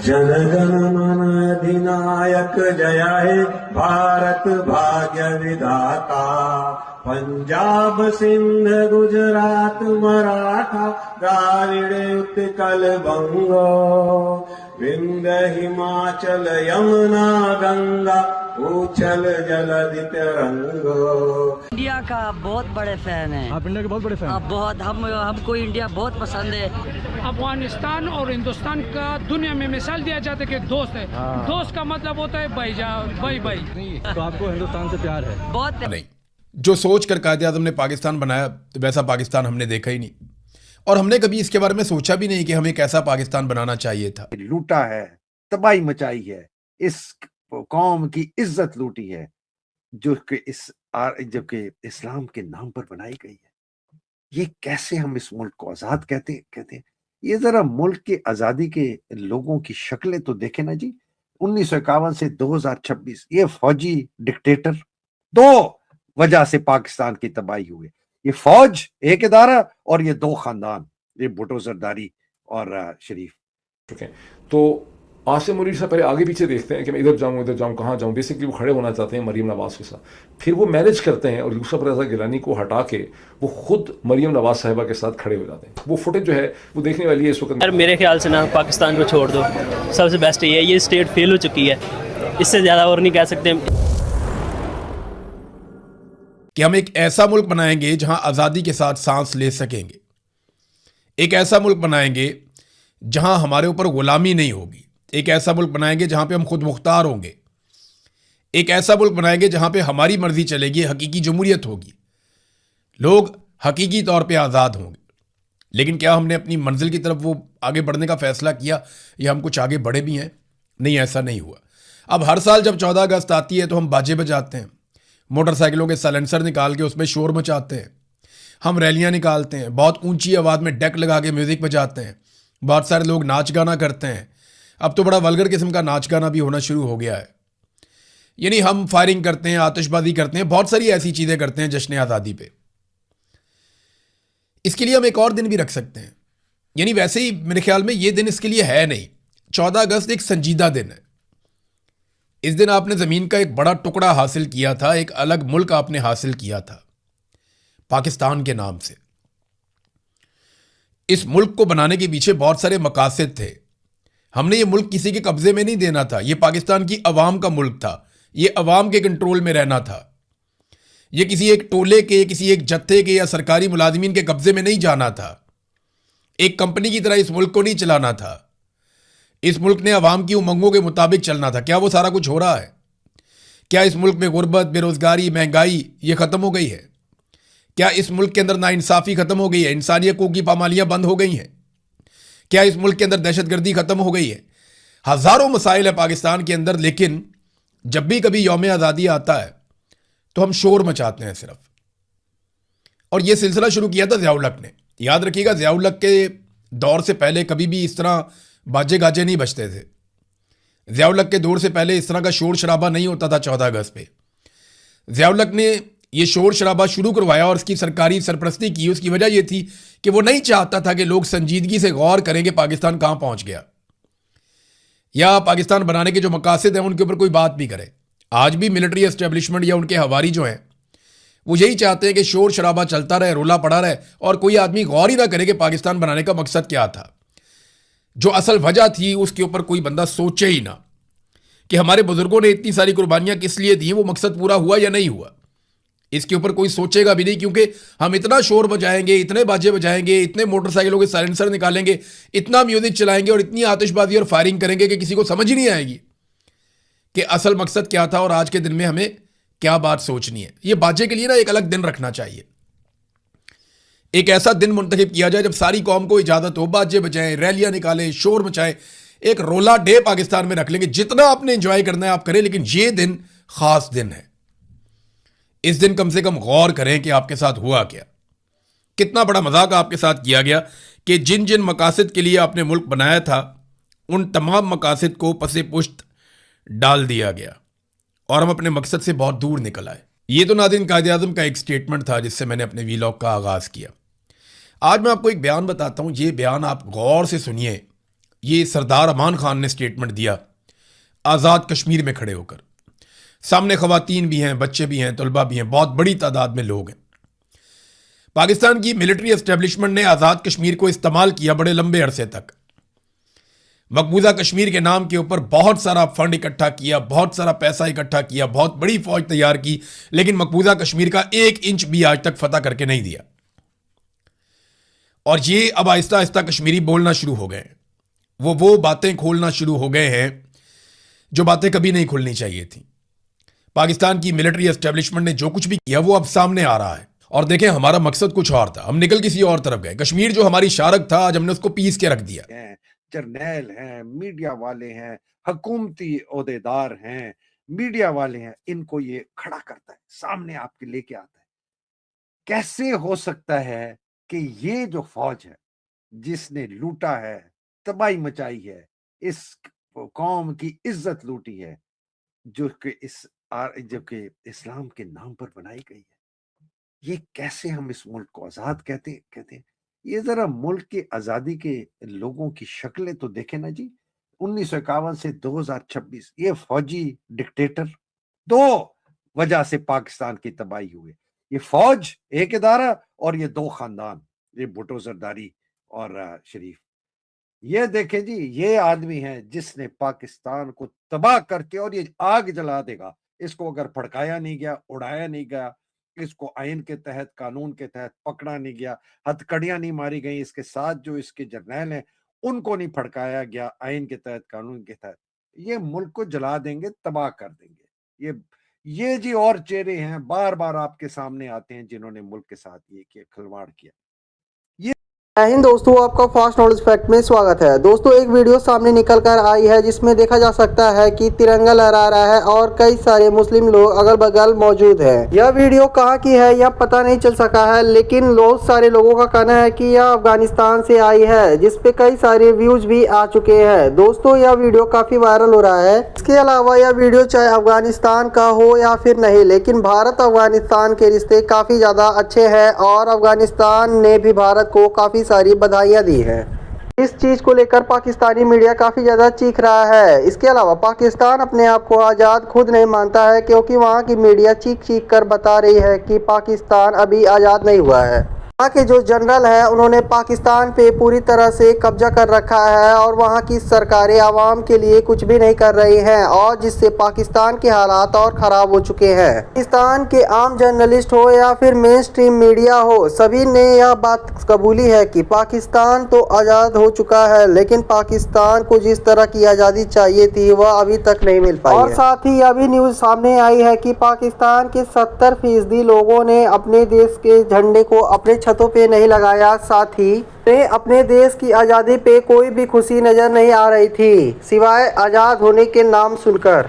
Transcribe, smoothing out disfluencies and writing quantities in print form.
जनगण मन अधिनायक जय हे भारत भाग्य विधाता। पंजाब सिंध गुजरात मराठा द्राविड़ उत्कल बंगो, विंध्य हिमाचल यमुना गंगा उछल जलधि तरंगो। इंडिया का बहुत बड़े फैन है। आप इंडिया के बहुत बड़े फैन? आप बहुत, हमको इंडिया बहुत पसंद है। अफगानिस्तान और हिंदुस्तान का दुनिया में मिसाल दिया जाता है कि दोस्त है। दोस्त का मतलब होता है भाई भाई। तो आपको हिंदुस्तान से प्यार है? बहुत नहीं, जो सोच कर कायदे आज़म ने पाकिस्तान बनाया वैसा पाकिस्तान हमने देखा ही नहीं, और हमने कभी इसके बारे में सोचा भी नहीं कि हमें कैसा पाकिस्तान बनाना चाहिए था। लूटा है, तबाही मचाई है, इस कौम की इज्जत लूटी है जो कि इस्लाम के नाम पर बनाई गई है। ये कैसे हम इस मुल्क को आजाद कहते हैं? ये जरा मुल्क की आजादी के लोगों की शक्लें तो देखें ना जी। 1951 से 2026 ये फौजी डिक्टेटर, दो वजह से पाकिस्तान की तबाही हुई। ये फौज एक इदारा और ये दो खानदान, ये भुट्टो जरदारी और शरीफ। चुके हैं। तो आसिम मुनीर से पहले आगे पीछे देखते हैं कि मैं इधर जाऊं कहाँ जाऊं। बेसिकली वो खड़े होना चाहते हैं मरीम नवाज के साथ, फिर वो मैनेज करते हैं और यूसुफ रज़ा गिलानी को हटा के वो खुद मरीम नवाज साहिबा के साथ खड़े हो जाते हैं। वो फुटेज जो है वो देखने वाली है इस वक्त। मेरे ख्याल से ना पाकिस्तान को छोड़ दो, सबसे बेस्ट ये स्टेट फेल हो चुकी है, इससे ज़्यादा और नहीं कह सकते कि हम एक ऐसा मुल्क बनाएंगे जहां आज़ादी के साथ सांस ले सकेंगे, एक ऐसा मुल्क बनाएंगे जहां हमारे ऊपर गुलामी नहीं होगी, एक ऐसा मुल्क बनाएंगे जहां पे हम खुद मुख्तार होंगे, एक ऐसा मुल्क बनाएंगे जहां पे हमारी मर्जी चलेगी, हकीकी जमहूरियत होगी, लोग हकीकी तौर पे आज़ाद होंगे। लेकिन क्या हमने अपनी मंजिल की तरफ वो आगे बढ़ने का फैसला किया या हम कुछ आगे बढ़े भी हैं? नहीं, ऐसा नहीं हुआ। अब हर साल जब 14 अगस्त आती है तो हम बाजे बजाते हैं, मोटरसाइकिलों के साइलेंसर निकाल के उसमें शोर मचाते हैं, हम रैलियां निकालते हैं, बहुत ऊंची आवाज़ में डेक लगा के म्यूज़िक बजाते हैं, बहुत सारे लोग नाच गाना करते हैं। अब तो बड़ा वल्गर किस्म का नाच गाना भी होना शुरू हो गया है। यानी हम फायरिंग करते हैं, आतिशबाजी करते हैं, बहुत सारी ऐसी चीज़ें करते हैं जश्न आज़ादी पे। इसके लिए हम एक और दिन भी रख सकते हैं। यानी वैसे ही मेरे ख्याल में ये दिन इसके लिए है नहीं। 14 अगस्त एक संजीदा दिन है। इस दिन आपने ज़मीन का एक बड़ा टुकड़ा हासिल किया था, एक अलग मुल्क आपने हासिल किया था पाकिस्तान के नाम से। इस मुल्क को बनाने के पीछे बहुत सारे मकासद थे। हमने ये मुल्क किसी के कब्जे में नहीं देना था, ये पाकिस्तान की अवाम का मुल्क था, ये अवाम के कंट्रोल में रहना था, ये किसी एक टोले के, किसी एक जत्थे के या सरकारी मुलाजिमीन के कब्जे में नहीं जाना था। एक कंपनी की तरह इस मुल्क को नहीं चलाना था। इस मुल्क ने अवाम की उमंगों के मुताबिक चलना था। क्या वो सारा कुछ हो रहा है? क्या इस मुल्क में गुर्बत, बेरोजगारी, महंगाई ये ख़त्म हो गई है? क्या इस मुल्क के अंदर नाइंसाफ़ी ख़त्म हो गई है? इंसानी हकूक़ की पामालियाँ बंद हो गई हैं? क्या इस मुल्क के अंदर दहशतगर्दी ख़त्म हो गई है? हज़ारों मसाइल है पाकिस्तान के अंदर, लेकिन जब भी कभी यौम आज़ादी आता है तो हम शोर मचाते हैं सिर्फ। और ये सिलसिला शुरू किया था ज़िया उल हक ने। याद रखिएगा, ज़िया उल हक के दौर से पहले कभी भी इस तरह बाजे गाजे नहीं बजते थे। ज़िया उल हक के दौर से पहले इस तरह का शोर शराबा नहीं होता था 14 अगस्त पे। ज़िया उल हक ने ये शोर शराबा शुरू करवाया और इसकी सरकारी सरपरस्ती की। उसकी वजह यह थी कि वो नहीं चाहता था कि लोग संजीदगी से गौर करें कि पाकिस्तान कहाँ पहुँच गया, या पाकिस्तान बनाने के जो मकासद हैं उनके ऊपर कोई बात भी करे। आज भी मिलिट्री एस्टेब्लिशमेंट या उनके हवारी जो हैं वो यही चाहते हैं कि शोर शराबा चलता रहे, रोला पड़ा रहे और कोई आदमी गौर ही ना करे कि पाकिस्तान बनाने का मकसद क्या था। जो असल वजह थी उसके ऊपर कोई बंदा सोचे ही ना कि हमारे बुजुर्गों ने इतनी सारी कुर्बानियां किस लिए दी, वो मकसद पूरा हुआ या नहीं हुआ। इसके ऊपर कोई सोचेगा भी नहीं, क्योंकि हम इतना शोर बजाएंगे, इतने बाजे बजाएंगे, इतने मोटरसाइकिलों के साइलेंसर निकालेंगे, इतना म्यूजिक चलाएंगे और इतनी आतिशबाजी और फायरिंग करेंगे कि किसी को समझ ही नहीं आएगी कि असल मकसद क्या था और आज के दिन में हमें क्या बात सोचनी है। ये बाजे के लिए ना एक अलग दिन रखना चाहिए। एक ऐसा दिन मुंतखब किया जाए जब सारी कौम को इजाज़त हो, बाजे बजाएं, रैलियां निकालें, शोर मचाएं, एक रोला डे पाकिस्तान में रख लेंगे। जितना आपने एंजॉय करना है आप करें, लेकिन ये दिन खास दिन है। इस दिन कम से कम गौर करें कि आपके साथ हुआ क्या। कितना बड़ा मजाक आपके साथ किया गया कि जिन जिन मकासद के लिए आपने मुल्क बनाया था उन तमाम मकासद को पसे पुश्त डाल दिया गया और हम अपने मकसद से बहुत दूर निकल आए। ये तो नाज़रीन कायदे आज़म का एक स्टेटमेंट था जिससे मैंने अपने वीलॉग का आगाज़ किया। आज मैं आपको एक बयान बताता हूँ। ये बयान आप गौर से सुनिए, ये सरदार अमान खान ने स्टेटमेंट दिया आज़ाद कश्मीर में खड़े होकर। सामने खवातीन भी हैं, बच्चे भी हैं, तलबा भी हैं, बहुत बड़ी तादाद में लोग हैं। पाकिस्तान की मिलिट्री एस्टेब्लिशमेंट ने आज़ाद कश्मीर को इस्तेमाल किया बड़े लंबे अरसे तक। मकबूजा कश्मीर के नाम के ऊपर बहुत सारा फंड इकट्ठा किया, बहुत सारा पैसा इकट्ठा किया, बहुत बड़ी फौज तैयार की, लेकिन मकबूजा कश्मीर का 1 इंच भी आज तक फतह करके नहीं दिया। और ये अब आहिस्ता आहिस्ता कश्मीरी बोलना शुरू हो गए हैं, वो बातें खोलना शुरू हो गए हैं जो बातें कभी नहीं खुलनी चाहिए थी। पाकिस्तान की मिलिट्री एस्टेब्लिशमेंट ने जो कुछ भी किया वो अब सामने आ रहा है। और देखें, हमारा मकसद कुछ और था, हम निकल किसी और तरफ गए। कश्मीर जो हमारी शारक था, आज हमने उसको पीस के रख दिया। जर्नैल हैं, मीडिया वाले हैं, हुकूमती ओहदेदार हैं, मीडिया वाले हैं, इनको ये खड़ा करता है, सामने आपके लेके आता है। कैसे हो सकता है कि ये जो फौज है जिसने लूटा है, तबाही मचाई है, इस कौम की इज्जत लूटी है, जो कि इस्लाम के नाम पर बनाई गई है, ये कैसे हम इस मुल्क को आजाद कहते हैं? ये जरा मुल्क की आजादी के लोगों की शक्लें तो देखें ना जी। 1951 से 2026 ये फौजी डिक्टेटर, 2 वजह से पाकिस्तान की तबाही हुई। ये फौज एक इदारा और ये 2 खानदान, ये भुट्टो जरदारी और शरीफ। ये देखें जी, ये आदमी है जिसने पाकिस्तान को तबाह करके, और ये आग जला देगा, इसको अगर भड़काया नहीं गया, उड़ाया नहीं गया, इसको आइन के तहत, कानून के तहत पकड़ा नहीं गया, हथकड़ियां नहीं मारी गई, इसके साथ जो इसके जर्नैल हैं उनको नहीं भड़काया गया आइन के तहत, कानून के तहत, ये मुल्क को जला देंगे, तबाह कर देंगे। ये जी और चेहरे हैं बार बार आपके सामने आते हैं जिन्होंने मुल्क के साथ ये किया, खिलवाड़ किया। जय हिंद दोस्तों, आपका फास्ट नॉलेज फैक्ट में स्वागत है। दोस्तों, एक वीडियो सामने निकल कर आई है जिसमें देखा जा सकता है कि तिरंगा लहरा रहा है और कई सारे मुस्लिम लोग अगल बगल मौजूद हैं। यह वीडियो कहाँ की है यह पता नहीं चल सका है, लेकिन बहुत सारे लोगों का कहना है कि यह अफगानिस्तान से आई है, जिसपे कई सारे व्यूज भी आ चुके हैं। दोस्तों, यह वीडियो काफी वायरल हो रहा है। इसके अलावा यह वीडियो चाहे अफगानिस्तान का हो या फिर नहीं, लेकिन भारत अफगानिस्तान के रिश्ते काफी ज्यादा अच्छे हैं और अफगानिस्तान ने भी भारत को काफी सारी बधाइयां दी हैं। इस चीज को लेकर पाकिस्तानी मीडिया काफी ज्यादा चीख रहा है। इसके अलावा पाकिस्तान अपने आप को आजाद खुद नहीं मानता है, क्योंकि वहां की मीडिया चीख चीख कर बता रही है कि पाकिस्तान अभी आजाद नहीं हुआ है। वहाँ के जो जनरल है उन्होंने पाकिस्तान पे पूरी तरह से कब्जा कर रखा है और वहाँ की सरकारें आवाम के लिए कुछ भी नहीं कर रही हैं, और जिससे पाकिस्तान के हालात और ख़राब हो चुके हैं। पाकिस्तान के आम जर्नलिस्ट हो या फिर मेन स्ट्रीम मीडिया हो, सभी ने यह बात कबूली है कि पाकिस्तान तो आज़ाद हो चुका है, लेकिन पाकिस्तान को जिस तरह की आज़ादी चाहिए थी वह अभी तक नहीं मिल पाई। और साथ ही यह भी न्यूज़ सामने आई है कि पाकिस्तान के 70% लोगों ने अपने देश के झंडे को अपने छतों पे नहीं लगाया। साथ ही अपने देश की आज़ादी पे कोई भी खुशी नजर नहीं आ रही थी, सिवाय आज़ाद होने के नाम सुनकर।